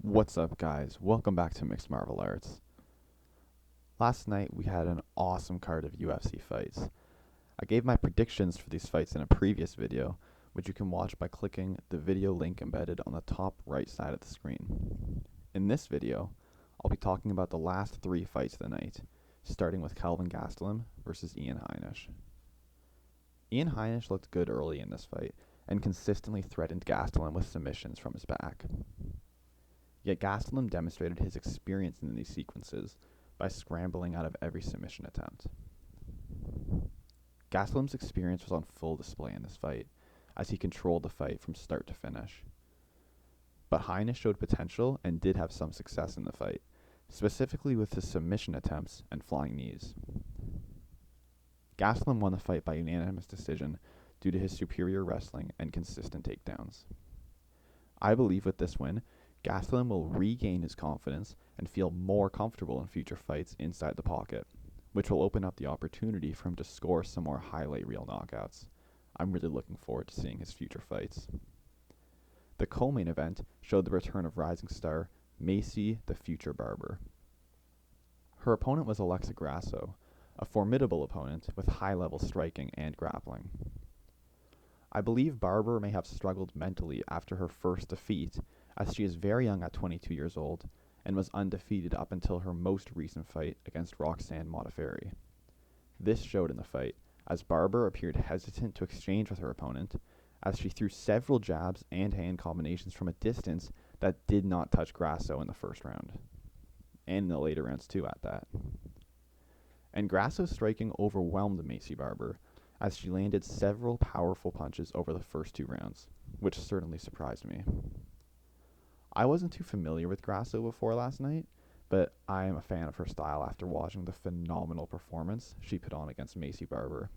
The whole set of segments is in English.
What's up, guys? Welcome back to Mixed Martial Arts. Last night we had an awesome card of UFC fights. I gave my predictions for these fights in a previous video, which you can watch by clicking the video link embedded on the top right side of the screen. In this video, I'll be talking about the last three fights of the night, starting with Kelvin Gastelum versus Ian Heinisch. Ian Heinisch looked good early in this fight and consistently threatened Gastelum with submissions from his back. Yet Gastelum demonstrated his experience in these sequences by scrambling out of every submission attempt. Gastelum's experience was on full display in this fight, as he controlled the fight from start to finish. But Heinisch showed potential and did have some success in the fight, specifically with his submission attempts and flying knees. Gastelum won the fight by unanimous decision due to his superior wrestling and consistent takedowns. I believe with this win, Gastelum will regain his confidence and feel more comfortable in future fights inside the pocket, which will open up the opportunity for him to score some more highlight reel knockouts. I'm really looking forward to seeing his future fights. The co-main event showed the return of rising star Macy the Future Barber. Her opponent was Alexa Grasso, a formidable opponent with high-level striking and grappling. I believe Barber may have struggled mentally after her first defeat, as she is very young at 22 years old and was undefeated up until her most recent fight against Roxanne Modafferi. This showed in the fight, as Barber appeared hesitant to exchange with her opponent, as she threw several jabs and hand combinations from a distance that did not touch Grasso in the first round, and in the later rounds too at that. And Grasso's striking overwhelmed Macy Barber, as she landed several powerful punches over the first two rounds, which certainly surprised me. I wasn't too familiar with Grasso before last night, but I am a fan of her style after watching the phenomenal performance she put on against Macy Barber.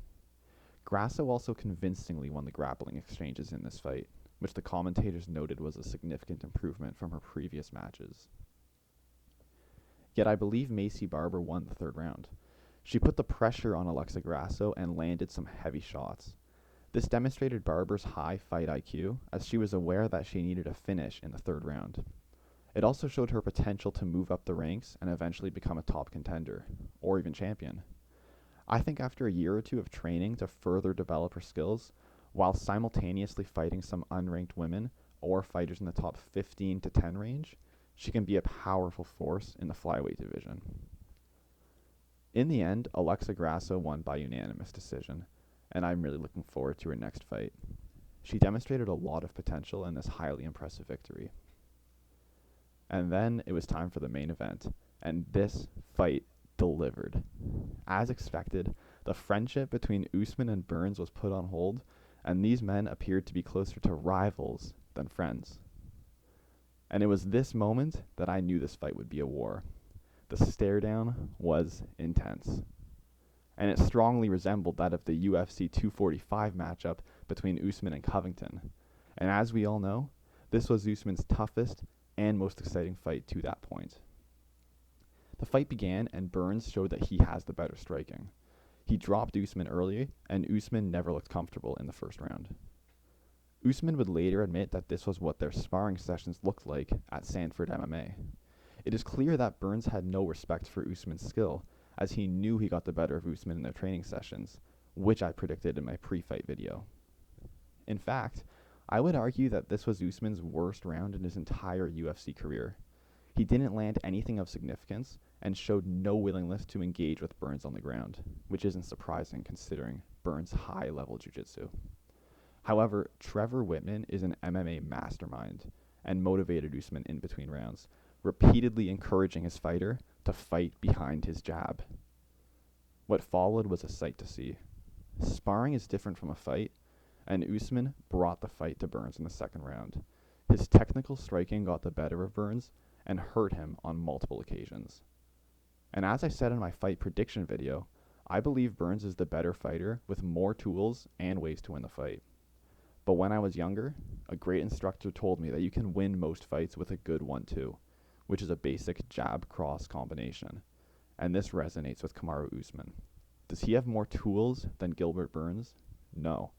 Grasso also convincingly won the grappling exchanges in this fight, which the commentators noted was a significant improvement from her previous matches. Yet I believe Macy Barber won the third round. She put the pressure on Alexa Grasso and landed some heavy shots. This demonstrated Barber's high fight IQ, as she was aware that she needed a finish in the third round. It also showed her potential to move up the ranks and eventually become a top contender, or even champion. I think after a year or two of training to further develop her skills, while simultaneously fighting some unranked women or fighters in the top 15 to 10 range, she can be a powerful force in the flyweight division. In the end, Alexa Grasso won by unanimous decision, and I'm really looking forward to her next fight. She demonstrated a lot of potential in this highly impressive victory. And then it was time for the main event, and this fight delivered. As expected, the friendship between Usman and Burns was put on hold, and these men appeared to be closer to rivals than friends. And it was this moment that I knew this fight would be a war. The stare down was intense, and it strongly resembled that of the UFC 245 matchup between Usman and Covington. And as we all know, this was Usman's toughest and most exciting fight to that point. The fight began, and Burns showed that he has the better striking. He dropped Usman early, and Usman never looked comfortable in the first round. Usman would later admit that this was what their sparring sessions looked like at Sanford MMA. It is clear that Burns had no respect for Usman's skill, as he knew he got the better of Usman in their training sessions, which I predicted in my pre-fight video. In fact, I would argue that this was Usman's worst round in his entire UFC career. He didn't land anything of significance and showed no willingness to engage with Burns on the ground, which isn't surprising considering Burns' high-level jiu-jitsu. However, Trevor Whitman is an MMA mastermind and motivated Usman in between rounds, repeatedly encouraging his fighter to fight behind his jab. What followed was a sight to see. Sparring is different from a fight, and Usman brought the fight to Burns in the second round. His technical striking got the better of Burns and hurt him on multiple occasions. And as I said in my fight prediction video, I believe Burns is the better fighter with more tools and ways to win the fight. But when I was younger, a great instructor told me that you can win most fights with a good 1-2, which is a basic jab-cross combination, and this resonates with Kamaru Usman. Does he have more tools than Gilbert Burns? No,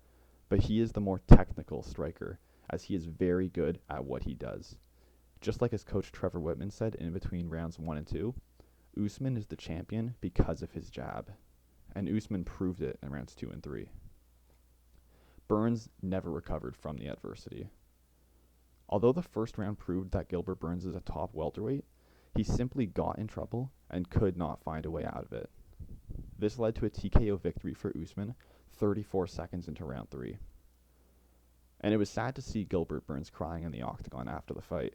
but he is the more technical striker, as he is very good at what he does. Just like his coach Trevor Whitman said in between rounds 1 and 2, Usman is the champion because of his jab, and Usman proved it in rounds 2 and 3. Burns never recovered from the adversity. Although the first round proved that Gilbert Burns is a top welterweight, he simply got in trouble and could not find a way out of it. This led to a TKO victory for Usman 34 seconds into round 3. And it was sad to see Gilbert Burns crying in the octagon after the fight.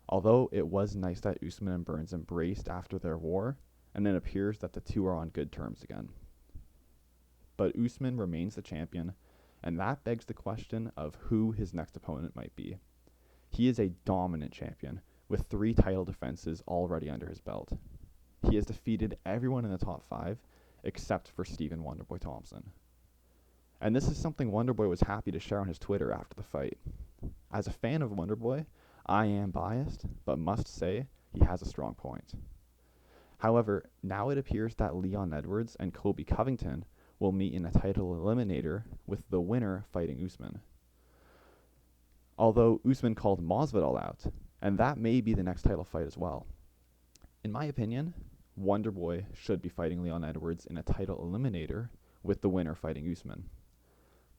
Although it was nice that Usman and Burns embraced after their war, and it appears that the two are on good terms again. But Usman remains the champion, and that begs the question of who his next opponent might be. He is a dominant champion, with 3 title defenses already under his belt. He has defeated everyone in the top 5, except for Stephen Wonderboy Thompson. And this is something Wonderboy was happy to share on his Twitter after the fight. As a fan of Wonderboy, I am biased, but must say he has a strong point. However, now it appears that Leon Edwards and Colby Covington will meet in a title eliminator, with the winner fighting Usman. Although Usman called Masvidal out, and that may be the next title fight as well. In my opinion, Wonderboy should be fighting Leon Edwards in a title eliminator, with the winner fighting Usman.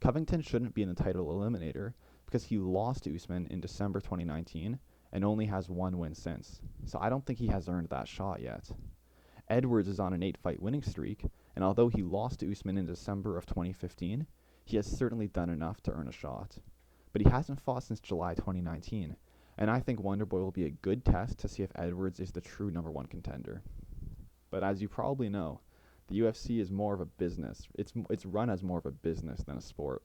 Covington shouldn't be in the title eliminator because he lost to Usman in December 2019 and only has 1 win since, so I don't think he has earned that shot yet. Edwards is on an 8-fight winning streak, and although he lost to Usman in December of 2015, he has certainly done enough to earn a shot. But he hasn't fought since July 2019, and I think Wonderboy will be a good test to see if Edwards is the true #1 contender. But as you probably know, the UFC is more of a business. It's run as more of a business than a sport.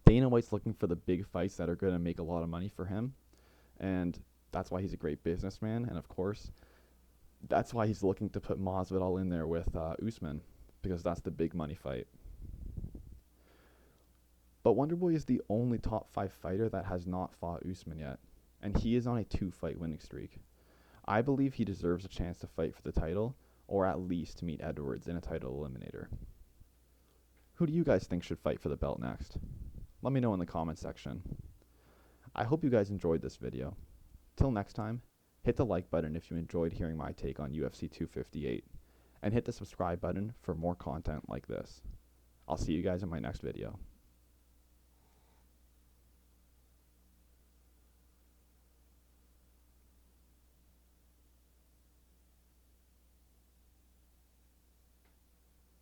Dana White's looking for the big fights that are going to make a lot of money for him, and that's why he's a great businessman. And of course, that's why he's looking to put Masvidal in there with Usman, because that's the big money fight. But Wonderboy is the only top 5 fighter that has not fought Usman yet, and he is on a 2-fight winning streak. I believe he deserves a chance to fight for the title, or at least to meet Edwards in a title eliminator. Who do you guys think should fight for the belt next? Let me know in the comment section. I hope you guys enjoyed this video. Till next time, hit the like button if you enjoyed hearing my take on UFC 258, and hit the subscribe button for more content like this. I'll see you guys in my next video.